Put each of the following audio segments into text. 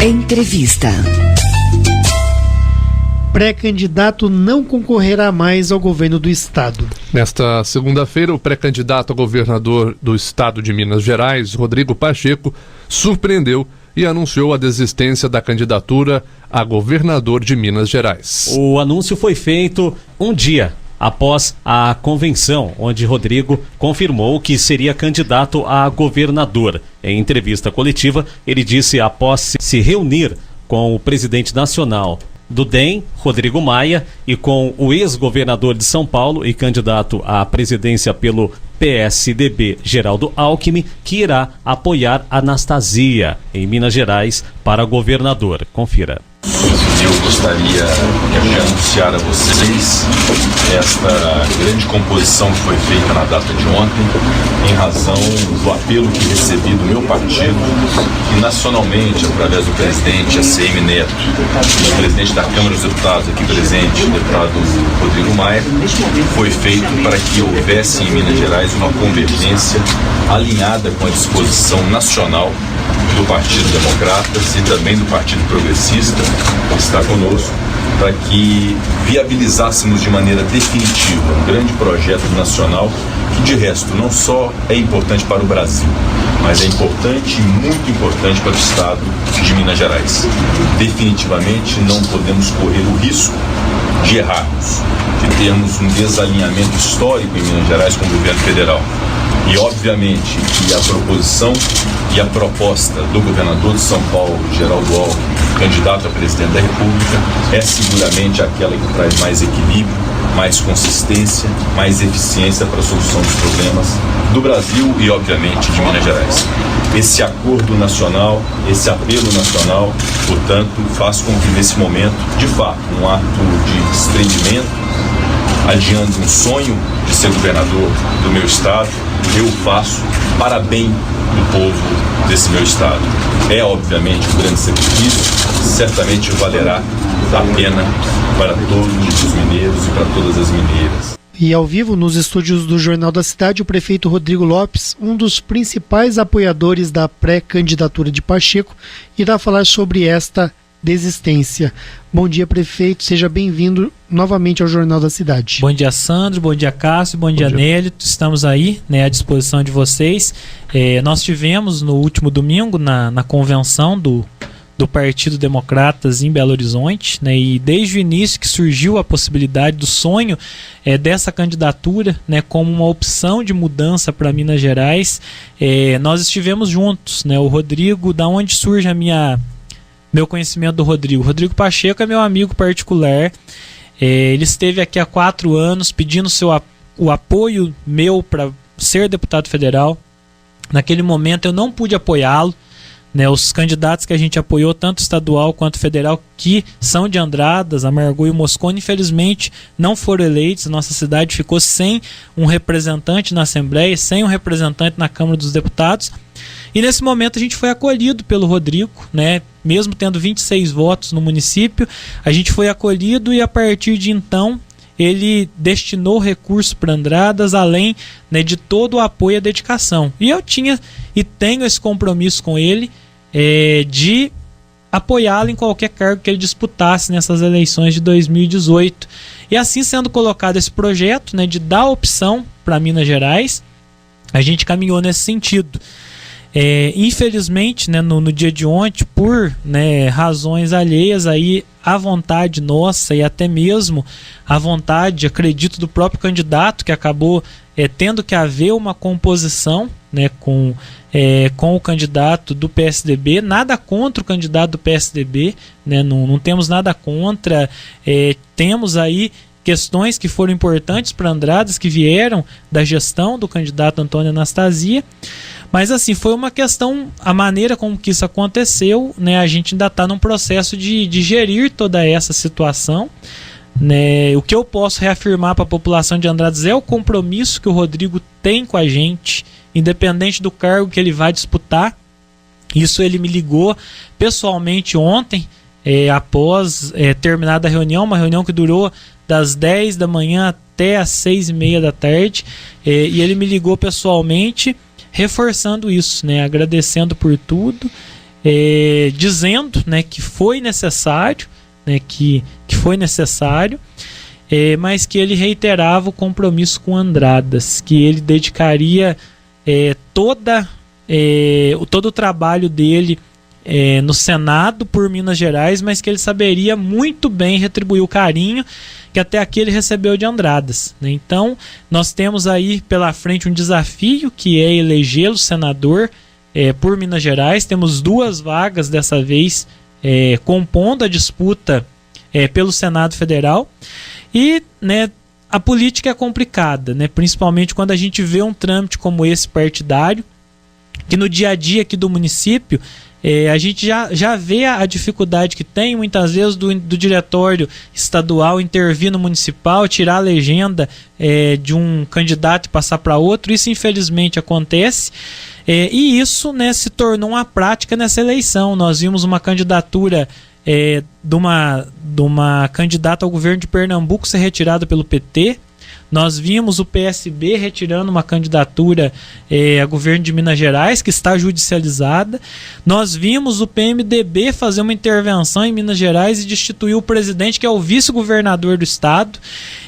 Entrevista. Pré-candidato não concorrerá mais ao governo do estado. Nesta segunda-feira, o pré-candidato a governador do estado de Minas Gerais, Rodrigo Pacheco, surpreendeu e anunciou a desistência da candidatura a governador de Minas Gerais. O anúncio foi feito um dia após a convenção, onde Rodrigo confirmou que seria candidato a governador. Em entrevista coletiva, ele disse, após se reunir com o presidente nacional do DEM, Rodrigo Maia, e com o ex-governador de São Paulo e candidato à presidência pelo PSDB, Geraldo Alckmin, que irá apoiar Anastasia em Minas Gerais para governador. Confira. Eu gostaria de anunciar a vocês esta grande composição que foi feita na data de ontem, em razão do apelo que recebi do meu partido, que nacionalmente, através do presidente ACM Neto, do presidente da Câmara dos Deputados aqui presente, o deputado Rodrigo Maia, foi feito para que houvesse em Minas Gerais uma convergência alinhada com a disposição nacional do Partido Democratas e também do Partido Progressista, que está conosco, para que viabilizássemos de maneira definitiva um grande projeto nacional que, de resto, não só é importante para o Brasil, mas é importante e muito importante para o estado de Minas Gerais. Definitivamente não podemos correr o risco de errarmos, de termos um desalinhamento histórico em Minas Gerais com o governo federal. E, obviamente, que a proposição e a proposta do governador de São Paulo, Geraldo Alckmin, candidato a presidente da República, é seguramente aquela que traz mais equilíbrio, mais consistência, mais eficiência para a solução dos problemas do Brasil e, obviamente, de Minas Gerais. Esse acordo nacional, esse apelo nacional, portanto, faz com que, nesse momento, de fato, um ato de desprendimento, adiando um sonho de ser governador do meu estado, eu faço para bem do povo desse meu estado. É, obviamente, um grande sacrifício, certamente valerá a pena para todos os mineiros e para todas as mineiras. E ao vivo, nos estúdios do Jornal da Cidade, o prefeito Rodrigo Lopes, um dos principais apoiadores da pré-candidatura de Pacheco, irá falar sobre esta desistência. Bom dia, prefeito, seja bem-vindo novamente ao Jornal da Cidade. Bom dia, Sandro, bom dia, Cássio, bom dia, Nélito, estamos aí, à disposição de vocês. Nós tivemos no último domingo, na convenção do Partido Democratas em Belo Horizonte, e desde o início que surgiu a possibilidade do sonho dessa candidatura, como uma opção de mudança para Minas Gerais, nós estivemos juntos, o Rodrigo, da onde surge meu conhecimento do Rodrigo. Rodrigo Pacheco é meu amigo particular. Ele esteve aqui há 4 anos pedindo o apoio meu para ser deputado federal. Naquele momento eu não pude apoiá-lo. Os candidatos que a gente apoiou, tanto estadual quanto federal, que são de Andradas, Amargoz e Moscone, infelizmente não foram eleitos. A nossa cidade ficou sem um representante na Assembleia, sem um representante na Câmara dos Deputados. E nesse momento a gente foi acolhido pelo Rodrigo, mesmo tendo 26 votos no município, a gente foi acolhido e a partir de então ele destinou recurso para Andradas, além de todo o apoio e a dedicação. E eu tinha e tenho esse compromisso com ele de apoiá-lo em qualquer cargo que ele disputasse nessas eleições de 2018. E assim sendo colocado esse projeto de dar opção para Minas Gerais, a gente caminhou nesse sentido. Infelizmente, no dia de ontem, por razões alheias aí à vontade nossa e até mesmo à vontade, acredito, do próprio candidato, que acabou tendo que haver uma composição com o candidato do PSDB. Nada contra o candidato do PSDB, não temos nada contra, temos aí questões que foram importantes para Andradas, que vieram da gestão do candidato Antônio Anastasia. Mas assim, foi uma questão, a maneira como que isso aconteceu, a gente ainda está num processo de gerir toda essa situação. O que eu posso reafirmar para a população de Andradas é o compromisso que o Rodrigo tem com a gente, independente do cargo que ele vai disputar. Isso ele me ligou pessoalmente ontem, após terminada a reunião, uma reunião que durou das 10 da manhã até as 6:30 da tarde, e ele me ligou pessoalmente, reforçando isso, agradecendo por tudo, dizendo, né, que foi necessário, né, que foi necessário, mas que ele reiterava o compromisso com Andradas, que ele dedicaria todo o trabalho dele no Senado por Minas Gerais, mas que ele saberia muito bem retribuir o carinho que até aqui ele recebeu de Andradas, né? Então, nós temos aí pela frente um desafio, que é elegê-lo senador por Minas Gerais. Temos 2 vagas dessa vez compondo a disputa pelo Senado Federal. E, né, a política é complicada, né? Principalmente quando a gente vê um trâmite como esse partidário, que no dia a dia aqui do município a gente já vê a dificuldade que tem muitas vezes do diretório estadual intervir no municipal, tirar a legenda de um candidato e passar para outro. Isso infelizmente acontece, e isso, né, se tornou uma prática nessa eleição. Nós vimos uma candidatura de uma candidata ao governo de Pernambuco ser retirada pelo PT. Nós vimos o PSB retirando uma candidatura a governo de Minas Gerais, que está judicializada. Nós vimos o PMDB fazer uma intervenção em Minas Gerais e destituir o presidente, que é o vice-governador do estado.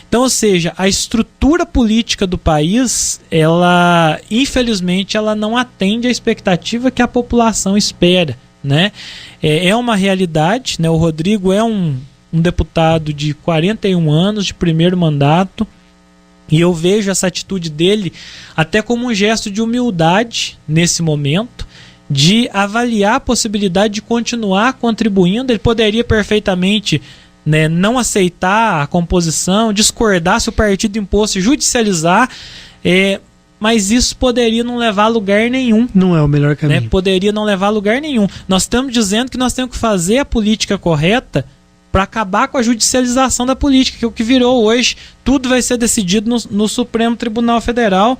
Então, ou seja, a estrutura política do país, ela, infelizmente, ela não atende à expectativa que a população espera, né? É uma realidade, né? O Rodrigo é um deputado de 41 anos, de primeiro mandato, e eu vejo essa atitude dele até como um gesto de humildade nesse momento, de avaliar a possibilidade de continuar contribuindo. Ele poderia perfeitamente, né, não aceitar a composição, discordar se o partido impôs, judicializar, mas isso poderia não levar a lugar nenhum. Não é o melhor caminho. Né? Poderia não levar a lugar nenhum. Nós estamos dizendo que nós temos que fazer a política correta para acabar com a judicialização da política, que é o que virou hoje. Tudo vai ser decidido no Supremo Tribunal Federal,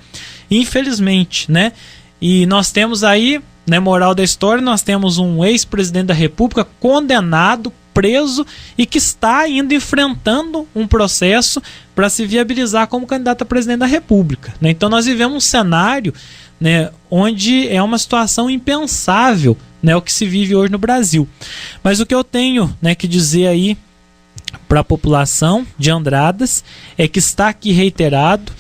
infelizmente, né? E nós temos aí, né, moral da história, nós temos um ex-presidente da República condenado, preso, e que está ainda enfrentando um processo para se viabilizar como candidato a presidente da República, né? Então nós vivemos um cenário, né, onde é uma situação impensável, né, o que se vive hoje no Brasil. Mas o que eu tenho, né, que dizer aí para a população de Andradas é que está aqui reiterado.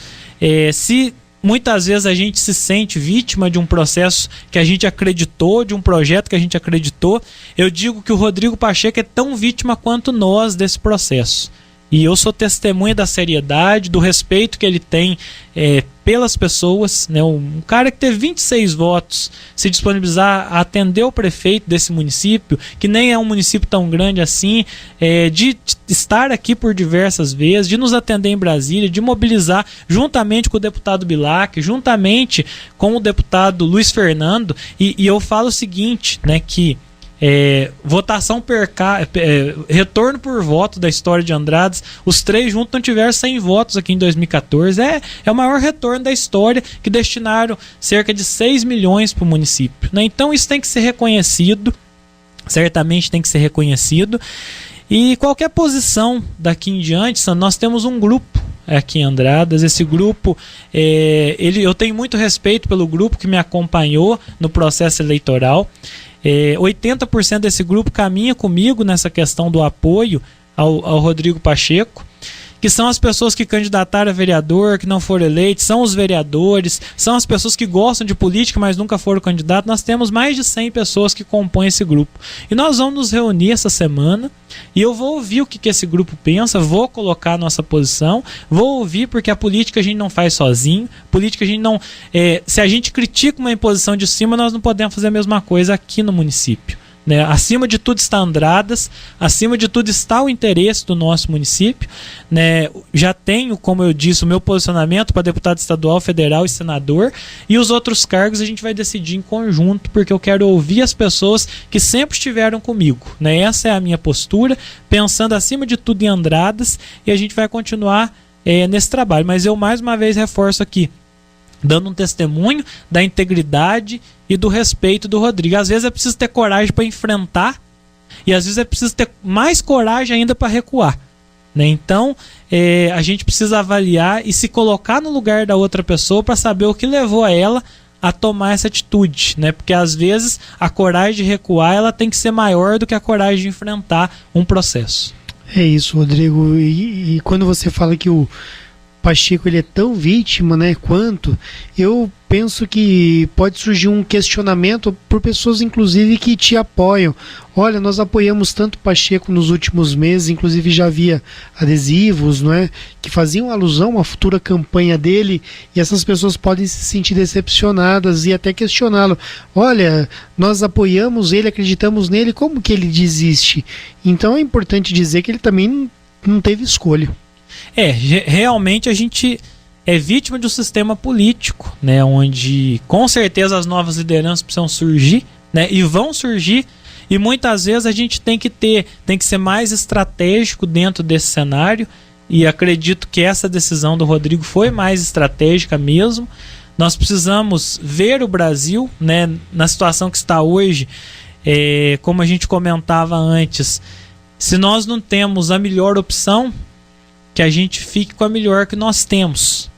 Se muitas vezes a gente se sente vítima de um processo que a gente acreditou, de um projeto que a gente acreditou, eu digo que o Rodrigo Pacheco é tão vítima quanto nós desse processo. E eu sou testemunha da seriedade, do respeito que ele tem pelas pessoas, né? Um cara que teve 26 votos, se disponibilizar a atender o prefeito desse município, que nem é um município tão grande assim, de estar aqui por diversas vezes, de nos atender em Brasília, de mobilizar juntamente com o deputado Bilac, juntamente com o deputado Luiz Fernando. E eu falo o seguinte, né, que votação retorno por voto da história de Andradas, os 3 juntos não tiveram 100 votos aqui em 2014. É o maior retorno da história, que destinaram cerca de 6 milhões para o município, né? Então isso tem que ser reconhecido, certamente tem que ser reconhecido. E qualquer posição daqui em diante, nós temos um grupo aqui em Andradas. Esse grupo, eu tenho muito respeito pelo grupo que me acompanhou no processo eleitoral. 80% desse grupo caminha comigo nessa questão do apoio ao Rodrigo Pacheco, que são as pessoas que candidataram a vereador, que não foram eleitos, são os vereadores, são as pessoas que gostam de política, mas nunca foram candidatos. Nós temos mais de 100 pessoas que compõem esse grupo. E nós vamos nos reunir essa semana, e eu vou ouvir o que esse grupo pensa, vou colocar a nossa posição, vou ouvir, porque a política a gente não faz sozinho, política a gente não... se a gente critica uma imposição de cima, nós não podemos fazer a mesma coisa aqui no município, né? Acima de tudo está Andradas, acima de tudo está o interesse do nosso município, né? Já tenho, como eu disse, o meu posicionamento para deputado estadual, federal e senador, e os outros cargos a gente vai decidir em conjunto, porque eu quero ouvir as pessoas que sempre estiveram comigo, né? Essa é a minha postura, pensando acima de tudo em Andradas, e a gente vai continuar nesse trabalho. Mas eu mais uma vez reforço aqui, dando um testemunho da integridade e do respeito do Rodrigo. Às vezes é preciso ter coragem para enfrentar, e às vezes é preciso ter mais coragem ainda para recuar, né? Então a gente precisa avaliar e se colocar no lugar da outra pessoa para saber o que levou a ela a tomar essa atitude, né? Porque às vezes a coragem de recuar ela tem que ser maior do que a coragem de enfrentar um processo. É isso, Rodrigo. E quando você fala que o Pacheco ele é tão vítima, né, quanto, eu penso que pode surgir um questionamento por pessoas, inclusive, que te apoiam. Olha, nós apoiamos tanto Pacheco nos últimos meses, inclusive já havia adesivos, não é, que faziam alusão a uma futura campanha dele, e essas pessoas podem se sentir decepcionadas e até questioná-lo. Olha, nós apoiamos ele, acreditamos nele, como que ele desiste? Então é importante dizer que ele também não teve escolha. Realmente a gente é vítima de um sistema político, né, onde com certeza as novas lideranças precisam surgir, né, e vão surgir, e muitas vezes a gente tem que ser mais estratégico dentro desse cenário, e acredito que essa decisão do Rodrigo foi mais estratégica mesmo. Nós precisamos ver o Brasil, né, na situação que está hoje, como a gente comentava antes, se nós não temos a melhor opção, que a gente fique com a melhor que nós temos.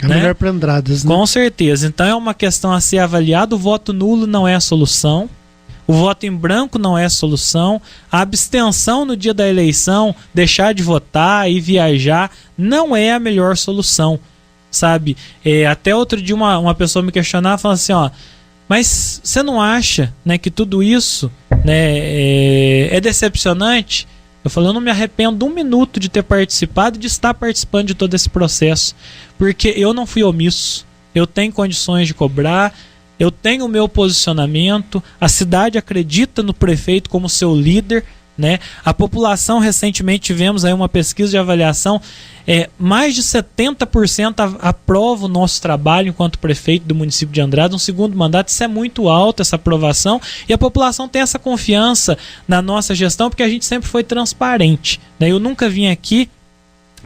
A melhor para Andradas, né? Com certeza. Então é uma questão a ser avaliada. O voto nulo não é a solução. O voto em branco não é a solução. A abstenção no dia da eleição, deixar de votar e viajar, não é a melhor solução. Sabe? Até outro dia uma pessoa me questionava, falando assim, mas você não acha, né, que tudo isso, né, é decepcionante? Eu falei, eu não me arrependo um minuto de ter participado e de estar participando de todo esse processo, porque eu não fui omisso, eu tenho condições de cobrar, eu tenho o meu posicionamento, a cidade acredita no prefeito como seu líder, né? A população, recentemente tivemos aí uma pesquisa de avaliação, mais de 70% aprova o nosso trabalho enquanto prefeito do município de Andradas, um segundo mandato. Isso é muito alto, essa aprovação, e a população tem essa confiança na nossa gestão, porque a gente sempre foi transparente, né? Eu nunca vim aqui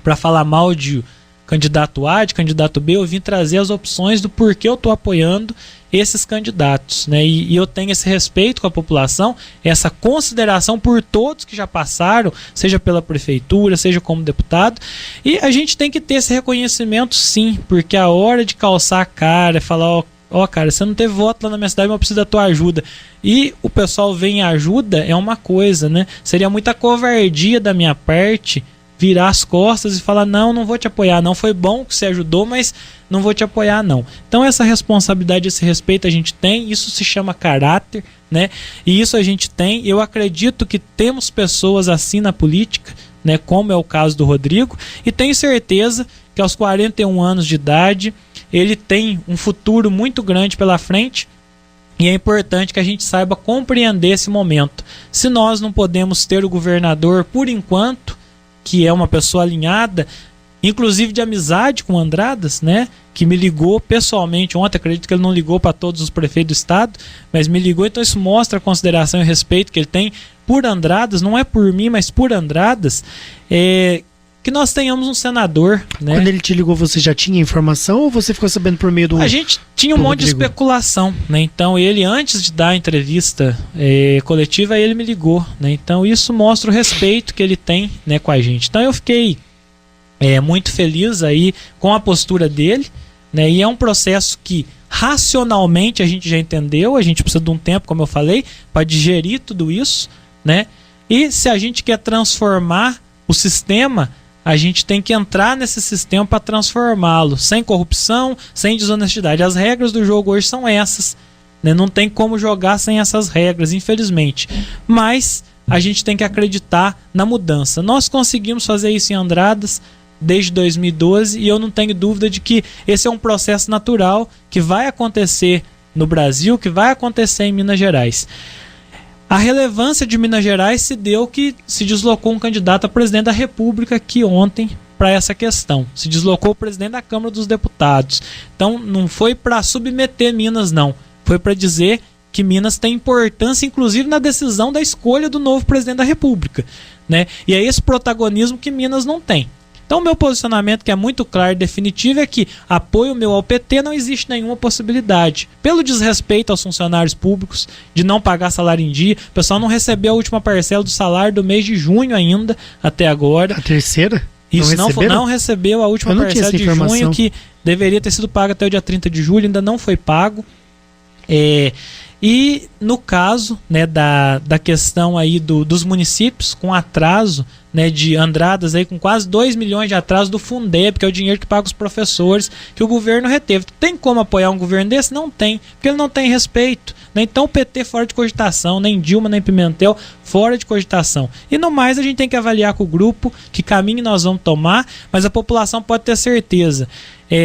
para falar mal de candidato A, de candidato B, eu vim trazer as opções do porquê eu estou apoiando esses candidatos, né? E eu tenho esse respeito com a população, essa consideração por todos que já passaram, seja pela prefeitura, seja como deputado, e a gente tem que ter esse reconhecimento sim, porque a hora de calçar a cara, falar, cara, você não teve voto lá na minha cidade, mas eu preciso da tua ajuda, e o pessoal vem e ajuda, é uma coisa, né? Seria muita covardia da minha parte virar as costas e falar, não vou te apoiar, não, foi bom que você ajudou, mas não vou te apoiar, não. Então essa responsabilidade, esse respeito a gente tem, isso se chama caráter, né? E isso a gente tem, eu acredito que temos pessoas assim na política, né? Como é o caso do Rodrigo, e tenho certeza que aos 41 anos de idade, ele tem um futuro muito grande pela frente, e é importante que a gente saiba compreender esse momento. Se nós não podemos ter o governador por enquanto, que é uma pessoa alinhada, inclusive de amizade com Andradas, né? Que me ligou pessoalmente ontem, acredito que ele não ligou para todos os prefeitos do estado, mas me ligou, então isso mostra a consideração e o respeito que ele tem por Andradas, não é por mim, mas por Andradas, que nós tenhamos um senador, né? Quando ele te ligou, você já tinha informação ou você ficou sabendo por meio do... A gente tinha um monte de especulação, né? Então ele, antes de dar a entrevista coletiva, ele me ligou, né? Então isso mostra o respeito que ele tem, né, com a gente. Então eu fiquei muito feliz aí com a postura dele, né? E é um processo que racionalmente a gente já entendeu, a gente precisa de um tempo, como eu falei, para digerir tudo isso, né? E se a gente quer transformar o sistema, a gente tem que entrar nesse sistema para transformá-lo, sem corrupção, sem desonestidade. As regras do jogo hoje são essas, né? Não tem como jogar sem essas regras, infelizmente. Mas a gente tem que acreditar na mudança. Nós conseguimos fazer isso em Andradas desde 2012 e eu não tenho dúvida de que esse é um processo natural que vai acontecer no Brasil, que vai acontecer em Minas Gerais. A relevância de Minas Gerais se deu que se deslocou um candidato a presidente da República aqui ontem para essa questão. Se deslocou o presidente da Câmara dos Deputados. Então não foi para submeter Minas, não. Foi para dizer que Minas tem importância, inclusive na decisão da escolha do novo presidente da República, né? E é esse protagonismo que Minas não tem. Então o meu posicionamento, que é muito claro e definitivo, é que apoio meu ao PT não existe nenhuma possibilidade. Pelo desrespeito aos funcionários públicos, de não pagar salário em dia, o pessoal não recebeu a última parcela do salário do mês de junho ainda, até agora. A terceira? Isso, não recebeu a última parcela de junho, que deveria ter sido paga até o dia 30 de julho, ainda não foi pago. E no caso, né, da questão aí dos municípios com atraso, né, de Andradas aí com quase 2 milhões de atraso do Fundeb, que é o dinheiro que paga os professores, que o governo reteve. Tem como apoiar um governo desse? Não tem, porque ele não tem respeito, né? Então o PT fora de cogitação, nem Dilma, nem Pimentel fora de cogitação. E no mais a gente tem que avaliar com o grupo que caminho nós vamos tomar, mas a população pode ter certeza.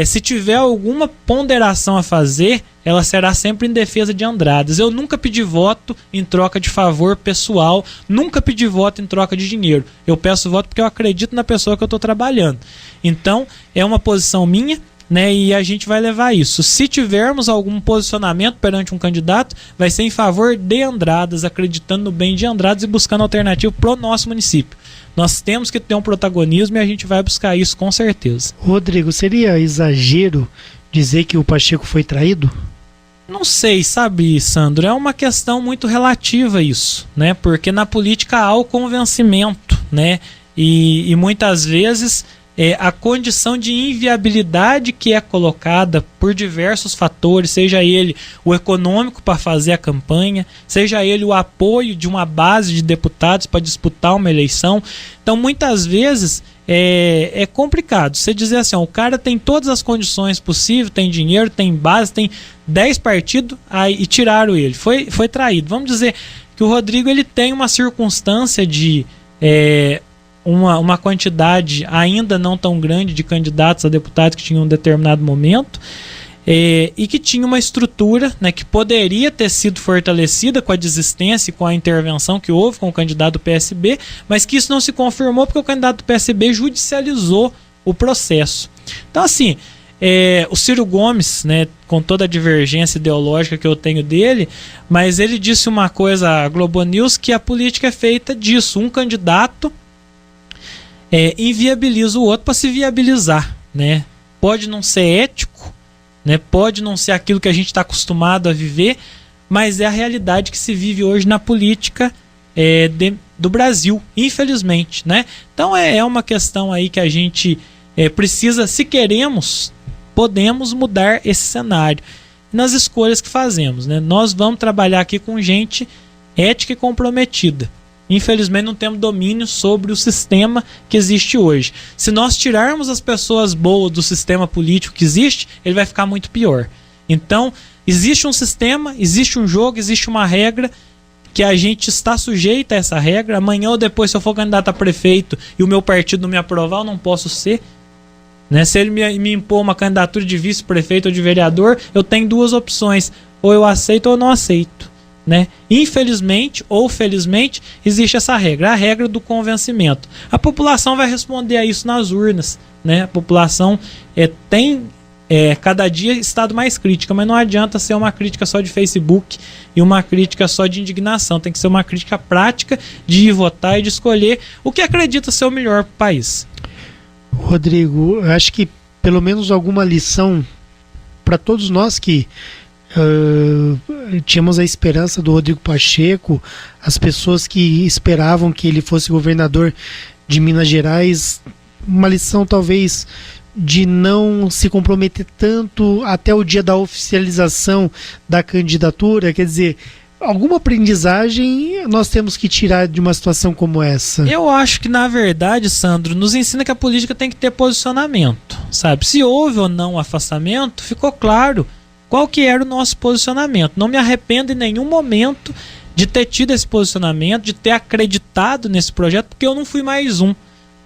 Se tiver alguma ponderação a fazer, ela será sempre em defesa de Andradas. Eu nunca pedi voto em troca de favor pessoal, nunca pedi voto em troca de dinheiro. Eu peço voto porque eu acredito na pessoa que eu estou trabalhando. Então, é uma posição minha, né, e a gente vai levar isso. Se tivermos algum posicionamento perante um candidato, vai ser em favor de Andradas, acreditando no bem de Andradas e buscando alternativa para o nosso município. Nós temos que ter um protagonismo e a gente vai buscar isso com certeza. Rodrigo, seria exagero dizer que o Pacheco foi traído? Não sei, sabe, Sandro, é uma questão muito relativa isso, né? Porque na política há o convencimento, né? E muitas vezes a condição de inviabilidade que é colocada por diversos fatores, seja ele o econômico para fazer a campanha, seja ele o apoio de uma base de deputados para disputar uma eleição. Então, muitas vezes é complicado. Você dizer assim, o cara tem todas as condições possíveis, tem dinheiro, tem base, tem 10 partidos, aí, e tiraram ele. Foi traído. Vamos dizer que o Rodrigo ele tem uma circunstância de uma quantidade ainda não tão grande de candidatos a deputados que tinham um determinado momento, e que tinha uma estrutura, né, que poderia ter sido fortalecida com a desistência e com a intervenção que houve com o candidato do PSB, mas que isso não se confirmou porque o candidato do PSB judicializou o processo. Então, assim, o Ciro Gomes, né, com toda a divergência ideológica que eu tenho dele, mas ele disse uma coisa à Globo News, que a política é feita disso, um candidato inviabiliza o outro para se viabilizar, né? Pode não ser ético, né? Pode não ser aquilo que a gente está acostumado a viver, mas é a realidade que se vive hoje na política do Brasil, infelizmente, né? Então é uma questão aí que a gente precisa, se queremos, podemos mudar esse cenário nas escolhas que fazemos, né? Nós vamos trabalhar aqui com gente ética e comprometida. Infelizmente não temos domínio sobre o sistema que existe hoje. Se nós tirarmos as pessoas boas do sistema político que existe, ele vai ficar muito pior. Então, existe um sistema, existe um jogo, existe uma regra que a gente está sujeito a essa regra. Amanhã ou depois, se eu for candidato a prefeito e o meu partido não me aprovar, eu não posso ser. Né? Se ele me impor uma candidatura de vice-prefeito ou de vereador, eu tenho duas opções. Ou eu aceito ou eu não aceito. Né? Infelizmente ou felizmente existe essa regra, a regra do convencimento. A população vai responder a isso nas urnas, né? A população tem cada dia estado mais crítica, mas não adianta ser uma crítica só de Facebook e uma crítica só de indignação, tem que ser uma crítica prática de ir votar e de escolher o que acredita ser o melhor para o país. Rodrigo, eu acho que pelo menos alguma lição para todos nós que tínhamos a esperança do Rodrigo Pacheco, as pessoas que esperavam que ele fosse governador de Minas Gerais, uma lição talvez de não se comprometer tanto até o dia da oficialização da candidatura, quer dizer, alguma aprendizagem nós temos que tirar de uma situação como essa? Eu acho que, na verdade, Sandro, nos ensina que a política tem que ter posicionamento, sabe? Se houve ou não afastamento, ficou claro qual que era o nosso posicionamento. Não me arrependo em nenhum momento de ter tido esse posicionamento, de ter acreditado nesse projeto, porque eu não fui mais um,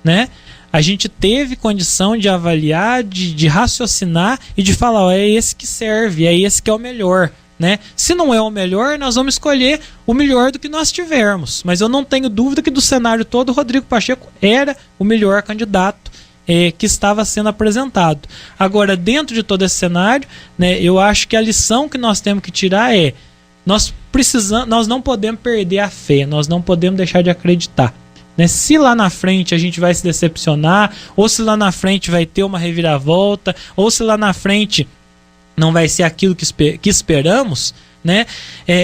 né? A gente teve condição de avaliar, de raciocinar e de falar, é esse que serve, é esse que é o melhor, né? Se não é o melhor, nós vamos escolher o melhor do que nós tivermos. Mas eu não tenho dúvida que do cenário todo, o Rodrigo Pacheco era o melhor candidato que estava sendo apresentado. Agora, dentro de todo esse cenário, né, eu acho que a lição que nós temos que tirar nós não podemos perder a fé, nós não podemos deixar de acreditar. Né? Se lá na frente a gente vai se decepcionar, ou se lá na frente vai ter uma reviravolta, ou se lá na frente não vai ser aquilo que esperamos, né?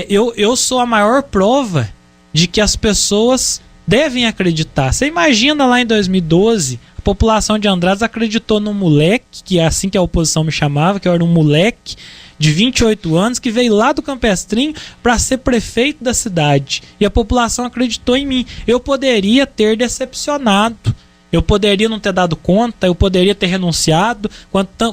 Eu sou a maior prova de que as pessoas devem acreditar. Você imagina lá em 2012, a população de Andradas acreditou num moleque, que é assim que a oposição me chamava, que eu era um moleque de 28 anos que veio lá do Campestrinho para ser prefeito da cidade. E a população acreditou em mim. Eu poderia ter decepcionado. Eu poderia não ter dado conta, eu poderia ter renunciado,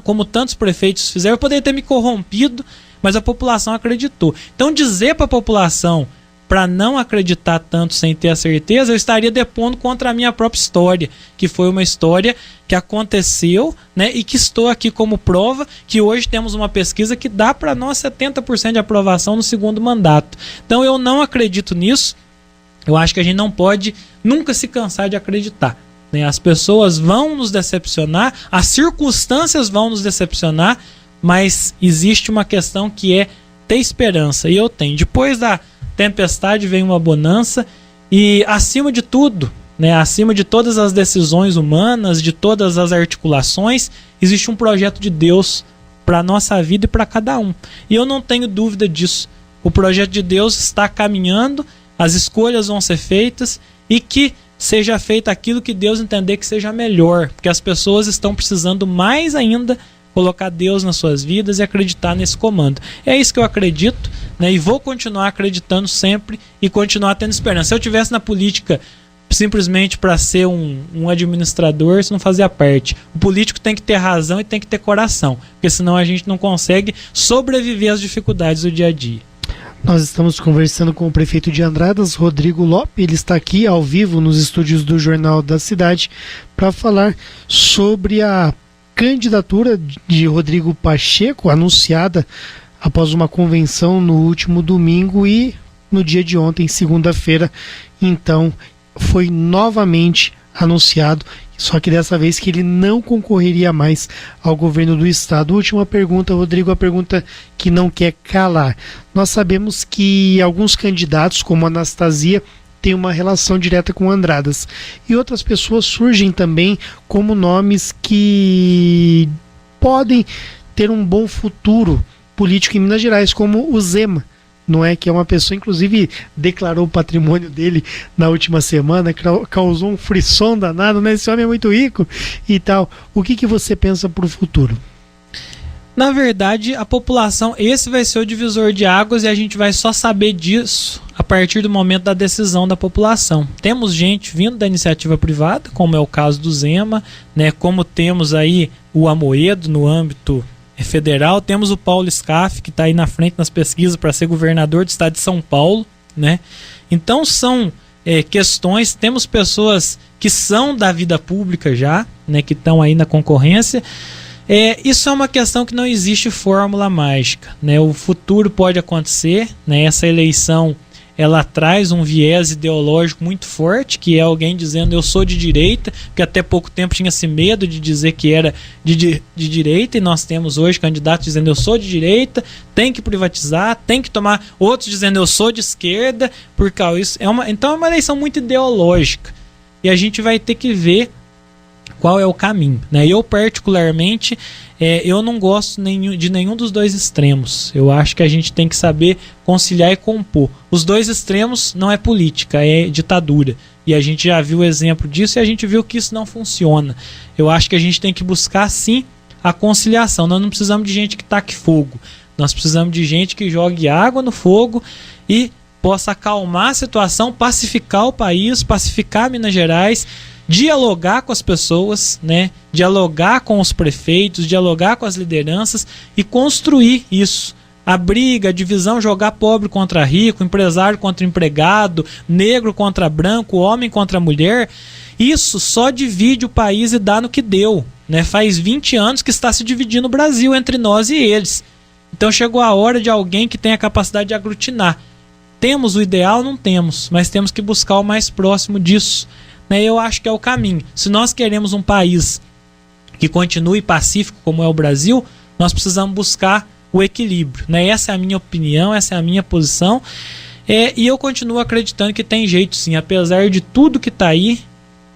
como tantos prefeitos fizeram, eu poderia ter me corrompido, mas a população acreditou. Então dizer para a população para não acreditar tanto sem ter a certeza, eu estaria depondo contra a minha própria história, que foi uma história que aconteceu, né, e que estou aqui como prova que hoje temos uma pesquisa que dá para nós 70% de aprovação no segundo mandato. Então eu não acredito nisso, eu acho que a gente não pode nunca se cansar de acreditar. As pessoas vão nos decepcionar, as circunstâncias vão nos decepcionar, mas existe uma questão que é ter esperança, e eu tenho. Depois da tempestade vem uma bonança, e acima de tudo, né, acima de todas as decisões humanas, de todas as articulações, existe um projeto de Deus para a nossa vida e para cada um. E eu não tenho dúvida disso. O projeto de Deus está caminhando, as escolhas vão ser feitas, e que seja feito aquilo que Deus entender que seja melhor, porque as pessoas estão precisando mais ainda colocar Deus nas suas vidas e acreditar nesse comando. É isso que eu acredito, né? E vou continuar acreditando sempre e continuar tendo esperança. Se eu estivesse na política simplesmente para ser um administrador, isso não fazia parte. O político tem que ter razão e tem que ter coração, porque senão a gente não consegue sobreviver às dificuldades do dia a dia. Nós estamos conversando com o prefeito de Andradas, Rodrigo Lopes. Ele está aqui ao vivo nos estúdios do Jornal da Cidade para falar sobre a candidatura de Rodrigo Pacheco, anunciada após uma convenção no último domingo, e no dia de ontem, segunda-feira, então foi novamente anunciado, só que dessa vez que ele não concorreria mais ao governo do estado. Última pergunta, Rodrigo, a pergunta que não quer calar. Nós sabemos que alguns candidatos, como a Anastasia, têm uma relação direta com Andradas, e outras pessoas surgem também como nomes que podem ter um bom futuro político em Minas Gerais, como o Zema, não é? Que é uma pessoa, inclusive, declarou o patrimônio dele na última semana, causou um frisson danado, né? Esse homem é muito rico e tal. O que você pensa para o futuro? Na verdade, a população, esse vai ser o divisor de águas, e a gente vai só saber disso a partir do momento da decisão da população. Temos gente vindo da iniciativa privada, como é o caso do Zema, né? Como temos aí o Amoedo no âmbito federal, temos o Paulo Scaff, que está aí na frente nas pesquisas para ser governador do estado de São Paulo, né? Então são questões, temos pessoas que são da vida pública já, né, que estão aí na concorrência. Isso é uma questão que não existe fórmula mágica, né? O futuro pode acontecer, né? Essa eleição, ela traz um viés ideológico muito forte, que é alguém dizendo eu sou de direita, porque até pouco tempo tinha-se medo de dizer que era de direita, e nós temos hoje candidatos dizendo eu sou de direita, tem que privatizar, tem que tomar, outros dizendo eu sou de esquerda, por causa disso. Então é uma eleição muito ideológica, e a gente vai ter que ver qual é o caminho, né? Eu particularmente, eu não gosto de nenhum dos dois extremos. Eu acho que a gente tem que saber conciliar e compor. Os dois extremos não é política, é ditadura. E a gente já viu o exemplo disso, e a gente viu que isso não funciona. Eu acho que a gente tem que buscar, sim, a conciliação. Nós não precisamos de gente que taque fogo. Nós precisamos de gente que jogue água no fogo e possa acalmar a situação, pacificar o país, pacificar Minas Gerais, dialogar com as pessoas, né? Dialogar com os prefeitos, dialogar com as lideranças e construir isso. A briga, a divisão, jogar pobre contra rico, empresário contra empregado, negro contra branco, homem contra mulher, isso só divide o país e dá no que deu, né? Faz 20 anos que está se dividindo o Brasil entre nós e eles. Então chegou a hora de alguém que tenha a capacidade de aglutinar. Temos o ideal? Não temos, mas temos que buscar o mais próximo disso. Eu acho que é o caminho. Se nós queremos um país que continue pacífico como é o Brasil, nós precisamos buscar o equilíbrio, né? Essa é a minha opinião, essa é a minha posição, e eu continuo acreditando que tem jeito sim, apesar de tudo que está aí,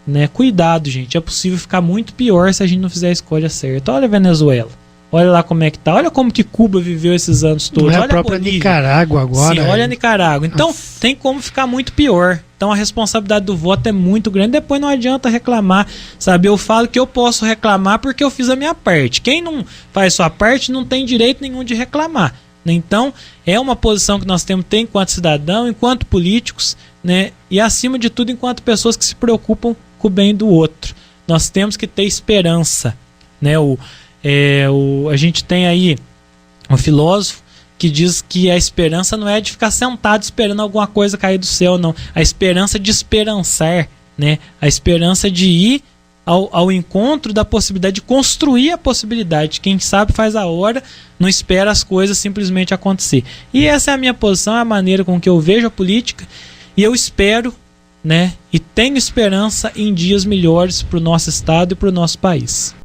né? Cuidado, gente, é possível ficar muito pior se a gente não fizer a escolha certa. Olha a Venezuela, Olha lá como é que tá. Olha como que Cuba viveu esses anos todos. Não é olha a própria Bolívia. Nicarágua agora. Sim, olha a Nicarágua. Então, tem como ficar muito pior. Então, a responsabilidade do voto é muito grande. Depois não adianta reclamar, sabe? Eu falo que eu posso reclamar porque eu fiz a minha parte. Quem não faz sua parte não tem direito nenhum de reclamar. Então, é uma posição que nós temos que ter enquanto cidadão, enquanto políticos, né? E, acima de tudo, enquanto pessoas que se preocupam com o bem do outro. Nós temos que ter esperança, né? A gente tem aí um filósofo que diz que a esperança não é de ficar sentado esperando alguma coisa cair do céu, não. A esperança de esperançar, né? A esperança de ir ao encontro da possibilidade, de construir a possibilidade. Quem sabe faz a hora, não espera as coisas simplesmente acontecer. E essa é a minha posição, é a maneira com que eu vejo a política, e eu espero, né? E tenho esperança em dias melhores para o nosso estado e para o nosso país.